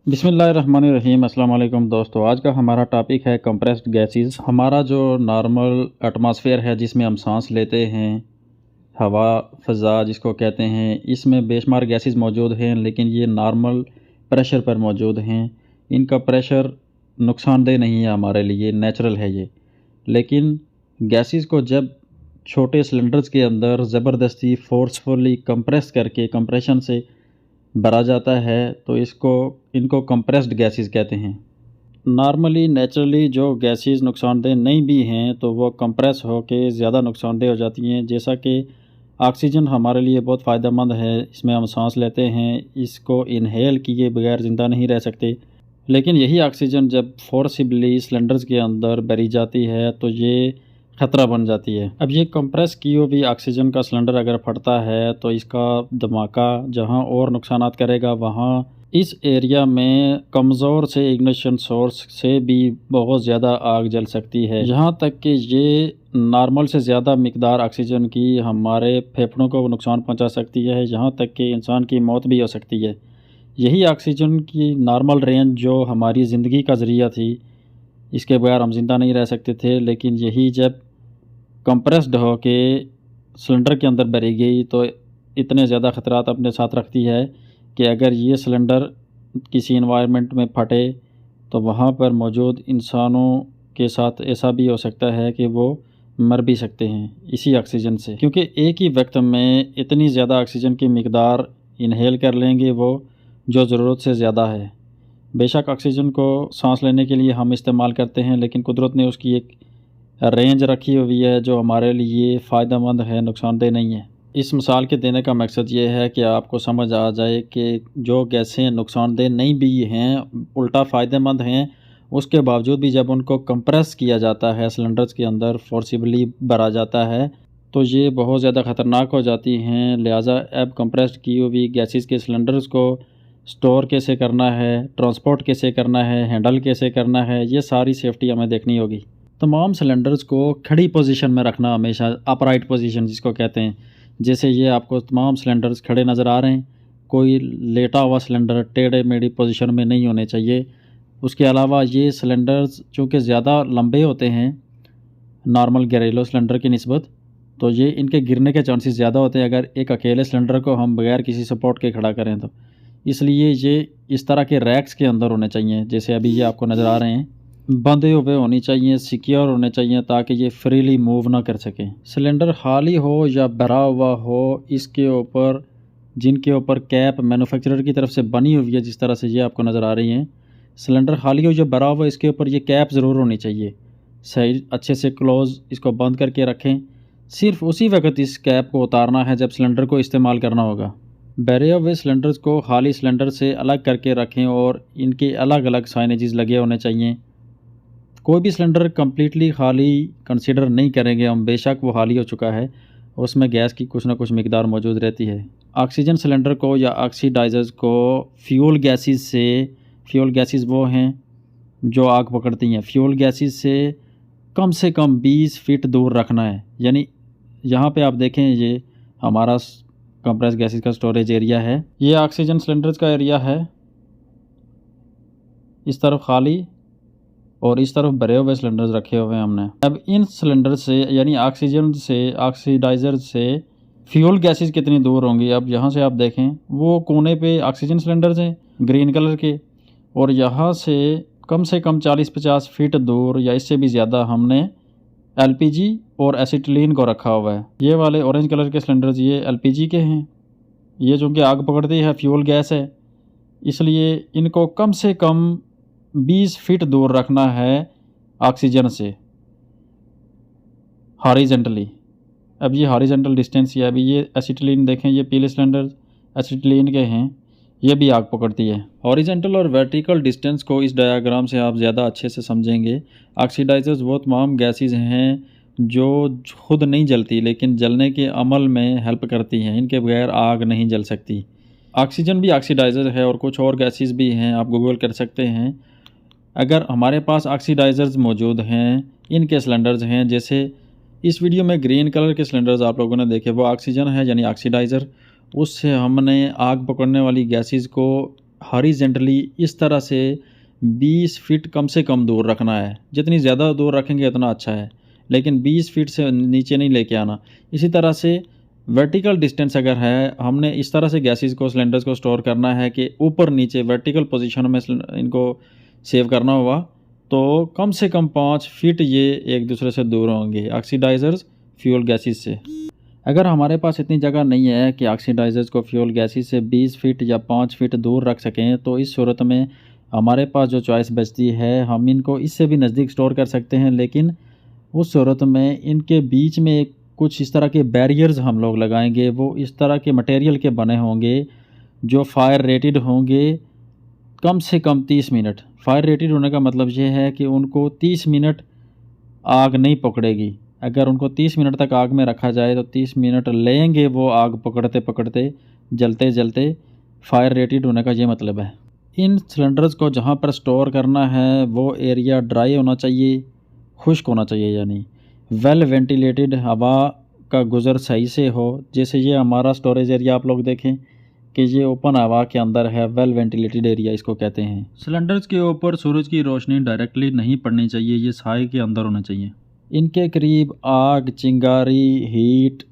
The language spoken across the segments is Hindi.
बिस्मिल्लाहिर्रहमानिर्रहीम। अस्सलाम वालेकुम दोस्तों। आज का हमारा टॉपिक है कंप्रेस्ड गैसेस। हमारा जो नॉर्मल एटमॉस्फेयर है जिसमें हम सांस लेते हैं, हवा फ़ज़ा जिसको कहते हैं, इसमें बेशुमार गैसेस मौजूद हैं, लेकिन ये नॉर्मल प्रेशर पर मौजूद हैं। इनका प्रेशर नुकसानदेह नहीं है हमारे लिए, नेचुरल है ये। लेकिन गैसेस को जब छोटे सिलेंडर्स के अंदर ज़बरदस्ती फ़ोर्सफुली कंप्रेस करके कंप्रेशन से भरा जाता है तो इनको कंप्रेस्ड गैसेस कहते हैं। नॉर्मली नेचुरली जो गैसेस नुकसानदेह नहीं भी हैं तो वो कंप्रेस होके ज़्यादा नुकसानदेह हो जाती हैं। जैसा कि ऑक्सीजन हमारे लिए बहुत फ़ायदेमंद है, इसमें हम सांस लेते हैं, इसको इनहेल किए बगैर ज़िंदा नहीं रह सकते। लेकिन यही ऑक्सीजन जब फोर्सिबली सिलेंडर्स के अंदर भरी जाती है तो ये ख़तरा बन जाती है। अब ये कंप्रेस की हुई ऑक्सीजन का सिलेंडर अगर फटता है तो इसका धमाका जहां और नुकसानात करेगा, वहां इस एरिया में कमज़ोर से इग्निशन सोर्स से भी बहुत ज़्यादा आग जल सकती है। यहाँ तक कि ये नॉर्मल से ज़्यादा मिकदार ऑक्सीजन की हमारे फेफड़ों को नुकसान पहुँचा सकती है, यहाँ तक कि इंसान की मौत भी हो सकती है। यही ऑक्सीजन की नॉर्मल रेंज जो हमारी ज़िंदगी का ज़रिया थी, इसके बगैर हम ज़िंदा नहीं रह सकते थे। लेकिन यही जब कंप्रेस्ड हो के सिलेंडर के अंदर भरी गई तो इतने ज़्यादा ख़तरात अपने साथ रखती है कि अगर ये सिलेंडर किसी एनवायरनमेंट में फटे तो वहाँ पर मौजूद इंसानों के साथ ऐसा भी हो सकता है कि वो मर भी सकते हैं इसी ऑक्सीजन से, क्योंकि एक ही वक्त में इतनी ज़्यादा ऑक्सीजन की मिकदार इनहेल कर लेंगे वो जो ज़रूरत से ज़्यादा है। बेशक ऑक्सीजन को सांस लेने के लिए हम इस्तेमाल करते हैं, लेकिन कुदरत ने उसकी एक रेंज रखी हुई है जो हमारे लिए फ़ायदेमंद है, नुकसानदेह नहीं है। इस मिसाल के देने का मकसद ये है कि आपको समझ आ जाए कि जो गैसें नुकसानदेह नहीं भी हैं, उल्टा फ़ायदेमंद हैं, उसके बावजूद भी जब उनको कंप्रेस किया जाता है, सिलेंडर्स के अंदर फोर्सिबली भरा जाता है, तो ये बहुत ज़्यादा ख़तरनाक हो जाती हैं। लिहाजा अब कंप्रेस्ड की हुई गैसेस के सिलेंडर्स को स्टोर कैसे करना है, ट्रांसपोर्ट कैसे करना है, हैंडल कैसे करना है, ये सारी सेफ्टी हमें देखनी होगी। तमाम सिलेंडर्स को खड़ी पोजीशन में रखना, हमेशा अपराइट पोजीशन जिसको कहते हैं। जैसे ये आपको तमाम सिलेंडर्स खड़े नज़र आ रहे हैं, कोई लेटा हुआ सिलेंडर टेढ़े मेढ़ी पोजीशन में नहीं होने चाहिए। उसके अलावा ये सिलेंडर्स चूँकि ज़्यादा लंबे होते हैं नॉर्मल घरेलू सिलेंडर की निस्बत, तो ये इनके गिरने के चांसेस ज़्यादा होते हैं अगर एक अकेले सिलेंडर को हम बगैर किसी सपोर्ट के खड़ा करें तो। इसलिए ये इस तरह के रैक्स के अंदर होने चाहिए, जैसे अभी ये आपको नज़र आ रहे हैं, बंधे हुए होनी चाहिए, सिक्योर होने चाहिए ताकि ये फ्रीली मूव ना कर सकें। सिलेंडर खाली हो या भरा हुआ हो, इसके ऊपर जिनके ऊपर कैप मैन्युफैक्चरर की तरफ से बनी हुई है, जिस तरह से ये आपको नज़र आ रही हैं, सिलेंडर खाली हो या भरा हुआ, इसके ऊपर ये कैप ज़रूर होनी चाहिए। सही अच्छे से क्लोज़ इसको बंद करके रखें। सिर्फ उसी वक्त इस कैप को उतारना है जब सिलेंडर को इस्तेमाल करना होगा। भरे हुए सिलेंडर्स को खाली सिलेंडर से अलग करके रखें और इनके अलग अलग साइनेजेस लगे होने चाहिए। कोई भी सिलेंडर कम्प्लीटली खाली कंसीडर नहीं करेंगे हम, बेशक वो खाली हो चुका है, उसमें गैस की कुछ ना कुछ मिकदार मौजूद रहती है। ऑक्सीजन सिलेंडर को या ऑक्सीडाइजर्स को फ्यूल गैसेस वो हैं जो आग पकड़ती हैं, फ्यूल गैसेस से कम 20 फीट दूर रखना है। यानी यहाँ पे आप देखें, ये हमारा कंप्रेस गैसेस का स्टोरेज एरिया है, ये ऑक्सीजन सिलेंडर्स का एरिया है, इस तरफ खाली और इस तरफ भरे हुए सिलेंडर्स रखे हुए हैं हमने। अब इन सिलेंडर से यानी ऑक्सीजन से, ऑक्सीडाइज़र से फ्यूल गैसेस कितनी दूर होंगी। अब यहाँ से आप देखें, वो कोने पे ऑक्सीजन सिलेंडर्स हैं ग्रीन कलर के, और यहाँ से कम 40-50 फीट दूर या इससे भी ज़्यादा हमने एलपीजी और एसिटिलीन को रखा हुआ है। ये वाले ऑरेंज कलर के सिलेंडर्स ये एलपीजी के हैं। ये चूँकि आग पकड़ती है, फ्यूल गैस है, इसलिए इनको कम से कम 20 फीट दूर रखना है ऑक्सीजन से हॉरिजेंटली। अब ये हॉरिजेंटल डिस्टेंस है। अभी ये एसिटिलीन देखें, ये पीले सिलेंडर एसिटिलीन के हैं, ये भी आग पकड़ती है। हॉरिजेंटल और वर्टिकल डिस्टेंस को इस डायग्राम से आप ज़्यादा अच्छे से समझेंगे। ऑक्सीडाइजर्स वो तमाम गैसेस हैं जो खुद नहीं जलती लेकिन जलने के अमल में हेल्प करती हैं, इनके बगैर आग नहीं जल सकती। ऑक्सीजन भी ऑक्सीडाइज़र है और कुछ और गैसेस भी हैं, आप गूगल कर सकते हैं। अगर हमारे पास ऑक्सीडाइज़र्स मौजूद हैं, इनके सिलेंडर्स हैं, जैसे इस वीडियो में ग्रीन कलर के सिलेंडर्स आप लोगों ने देखे, वो ऑक्सीजन है यानी ऑक्सीडाइज़र। उससे हमने आग पकड़ने वाली गैसेस को हॉरिजेंटली इस तरह से 20 फीट कम से कम दूर रखना है। जितनी ज़्यादा दूर रखेंगे उतना अच्छा है, लेकिन 20 फीट से नीचे नहीं लेके आना। इसी तरह से वर्टिकल डिस्टेंस अगर है, हमने इस तरह से गैसेस को, सिलेंडर्स को स्टोर करना है कि ऊपर नीचे वर्टिकल पोजीशन में इनको सेव करना हुआ, तो कम से कम 5 फीट ये एक दूसरे से दूर होंगे ऑक्सीडाइजर्स फ्यूल गैसेस से। अगर हमारे पास इतनी जगह नहीं है कि ऑक्सीडाइजर्स को फ्यूल गैसेस से 20 फीट या 5 फीट दूर रख सकें, तो इस सूरत में हमारे पास जो चॉइस बचती है, हम इनको इससे भी नज़दीक स्टोर कर सकते हैं, लेकिन उस सूरत में इनके बीच में कुछ इस तरह के बैरियर्स हम लोग लगाएंगे। वो इस तरह के मटेरियल के बने होंगे जो फायर रेटेड होंगे कम से कम 30 मिनट। फायर रेटेड होने का मतलब ये है कि उनको 30 मिनट आग नहीं पकड़ेगी। अगर उनको 30 मिनट तक आग में रखा जाए तो 30 मिनट लेंगे वो आग पकड़ते पकड़ते, जलते जलते। फायर रेटेड होने का ये मतलब है। इन सिलेंडर्स को जहाँ पर स्टोर करना है वो एरिया ड्राई होना चाहिए, खुश्क होना चाहिए, यानी वेल वेंटिलेटेड, हवा का गुज़र सही से हो। जैसे ये हमारा स्टोरेज एरिया आप लोग देखें कि ये ओपन हवा के अंदर है, वेल वेंटिलेटेड एरिया इसको कहते हैं। सिलेंडर्स के ऊपर सूरज की रोशनी डायरेक्टली नहीं पड़नी चाहिए, ये साए के अंदर होना चाहिए। इनके करीब आग, चिंगारी, हीट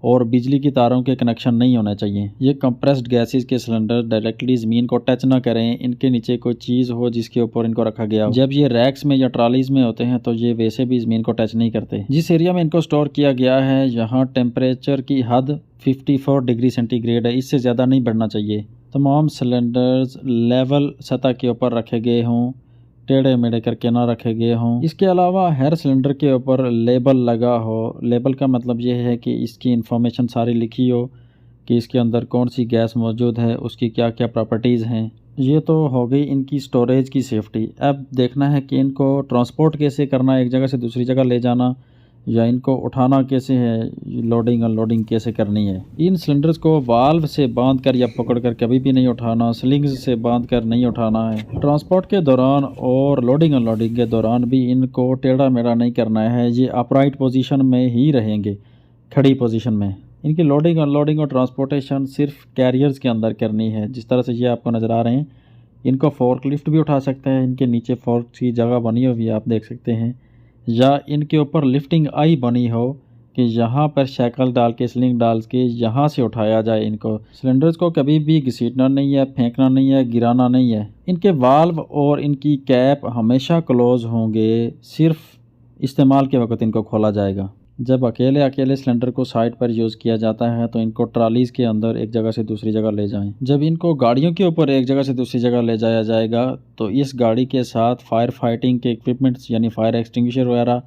और बिजली की तारों के कनेक्शन नहीं होने चाहिए। ये कंप्रेस्ड गैसेस के सिलेंडर डायरेक्टली ज़मीन को टच ना करें। इनके नीचे कोई चीज़ हो जिसके ऊपर इनको रखा गया हो। जब ये रैक्स में या ट्रॉलीज़ में होते हैं तो ये वैसे भी ज़मीन को टच नहीं करते। जिस एरिया में इनको स्टोर किया गया है यहाँ टेम्परेचर की हद 54 डिग्री सेंटीग्रेड है, इससे ज़्यादा नहीं बढ़ना चाहिए। तमाम सिलेंडर्स लेवल सतह के ऊपर रखे गए हों, टेढ़े मेढ़े करके ना रखे गए हों। इसके अलावा हर सिलेंडर के ऊपर लेबल लगा हो। लेबल का मतलब ये है कि इसकी इंफॉर्मेशन सारी लिखी हो कि इसके अंदर कौन सी गैस मौजूद है, उसकी क्या क्या प्रॉपर्टीज़ हैं। ये तो हो गई इनकी स्टोरेज की सेफ्टी। अब देखना है कि इनको ट्रांसपोर्ट कैसे करना है, एक जगह से दूसरी जगह ले जाना, या इनको उठाना कैसे है, लोडिंग अनलोडिंग कैसे करनी है। इन सिलेंडर्स को वाल्व से बांध कर या पकड़ कर कभी भी नहीं उठाना, स्लिंग्स से बांध कर नहीं उठाना है। ट्रांसपोर्ट के दौरान और लोडिंग अनलोडिंग के दौरान भी इनको टेढ़ा मेढ़ा नहीं करना है, ये अपराइट पोजीशन में ही रहेंगे, खड़ी पोजीशन में। इनकी लोडिंग अनलोडिंग और ट्रांसपोर्टेशन सिर्फ कैरियर्स के अंदर करनी है। जिस तरह से ये आपको नज़र आ रहे हैं, इनको फोर्क लिफ्ट भी उठा सकते हैं। इनके नीचे फोर्क की जगह बनी हुई है, आप देख सकते हैं, या इनके ऊपर लिफ्टिंग आई बनी हो कि यहाँ पर शैकल डाल के, स्लिंग डाल के यहाँ से उठाया जाए इनको। सिलेंडर्स को कभी भी घसीटना नहीं है, फेंकना नहीं है, गिराना नहीं है। इनके वाल्व और इनकी कैप हमेशा क्लोज होंगे, सिर्फ इस्तेमाल के वक्त इनको खोला जाएगा। जब अकेले अकेले सिलेंडर को साइड पर यूज़ किया जाता है तो इनको ट्रॉलीज़ के अंदर एक जगह से दूसरी जगह ले जाएं। जब इनको गाड़ियों के ऊपर एक जगह से दूसरी जगह ले जाया जाएगा तो इस गाड़ी के साथ फायर फाइटिंग के इक्विपमेंट्स यानी फायर एक्सटिंग्विशर वगैरह,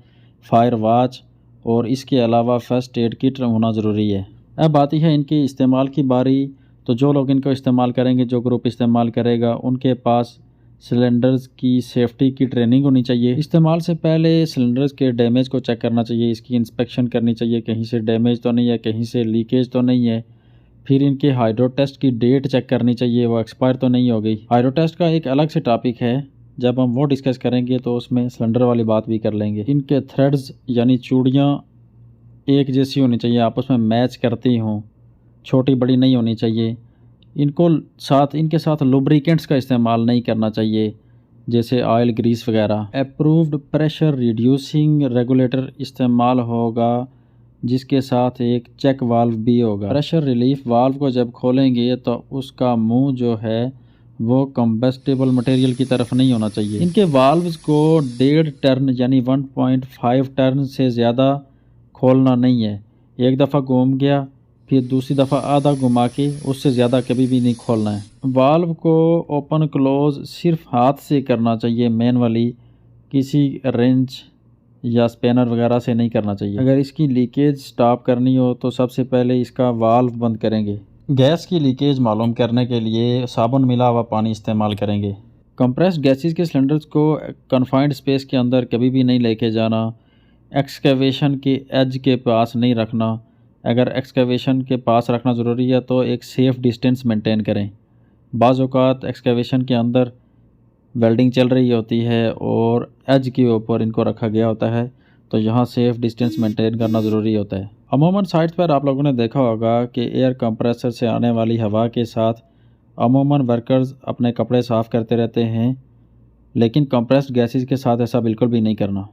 फायर वॉच और इसके अलावा फर्स्ट एड किट होना ज़रूरी है। अब आती है इनके इस्तेमाल की बारी। तो जो लोग इनको इस्तेमाल करेंगे, जो ग्रुप इस्तेमाल करेगा, उनके पास सिलेंडर्स की सेफ्टी की ट्रेनिंग होनी चाहिए। इस्तेमाल से पहले सिलेंडर्स के डैमेज को चेक करना चाहिए, इसकी इंस्पेक्शन करनी चाहिए, कहीं से डैमेज तो नहीं है, कहीं से लीकेज तो नहीं है। फिर इनके हाइड्रो टेस्ट की डेट चेक करनी चाहिए, वो एक्सपायर तो नहीं हो गई। हाइड्रो टेस्ट का एक अलग से टॉपिक है, जब हम वो डिस्कस करेंगे तो उसमें सिलेंडर वाली बात भी कर लेंगे। इनके थ्रेड्स यानी चूड़ियाँ एक जैसी होनी चाहिए, आपस में मैच करती हों, छोटी बड़ी नहीं होनी चाहिए। इनके साथ लुब्रिकेंट्स का इस्तेमाल नहीं करना चाहिए, जैसे ऑयल, ग्रीस वगैरह। अप्रूव्ड प्रेशर रिड्यूसिंग रेगुलेटर इस्तेमाल होगा, जिसके साथ एक चेक वाल्व भी होगा। प्रेशर रिलीफ वाल्व को जब खोलेंगे तो उसका मुंह जो है वो कंबस्टेबल मटेरियल की तरफ नहीं होना चाहिए। इनके वाल्व्स को 1.5 टर्न यानी 1.5 टर्न से ज़्यादा खोलना नहीं है। एक दफ़ा घूम गया, फिर दूसरी दफ़ा आधा घुमा के, उससे ज़्यादा कभी भी नहीं खोलना है। वाल्व को ओपन क्लोज सिर्फ हाथ से करना चाहिए, मैनुअली, किसी रेंच या स्पैनर वगैरह से नहीं करना चाहिए। अगर इसकी लीकेज स्टॉप करनी हो तो सबसे पहले इसका वाल्व बंद करेंगे। गैस की लीकेज मालूम करने के लिए साबुन मिला हुआ पानी इस्तेमाल करेंगे। कंप्रेस्ड गैसेस के सिलेंडर्स को कन्फाइंड स्पेस के अंदर कभी भी नहीं लेके जाना। एक्सकवेशन के एज के पास नहीं रखना। अगर एक्सकवेशन के पास रखना ज़रूरी है तो एक सेफ़ डिस्टेंस मेंटेन करें। बाज़ औक़ात एक्सकवेशन के अंदर वेल्डिंग चल रही होती है और एज के ऊपर इनको रखा गया होता है, तो यहाँ सेफ़ डिस्टेंस मेंटेन करना ज़रूरी होता है। अमूमन साइट्स पर आप लोगों ने देखा होगा कि एयर कंप्रेसर से आने वाली हवा के साथ अमूमन वर्कर्स अपने कपड़े साफ़ करते रहते हैं, लेकिन कंप्रेस्ड गैसेस के साथ ऐसा बिल्कुल भी नहीं करना।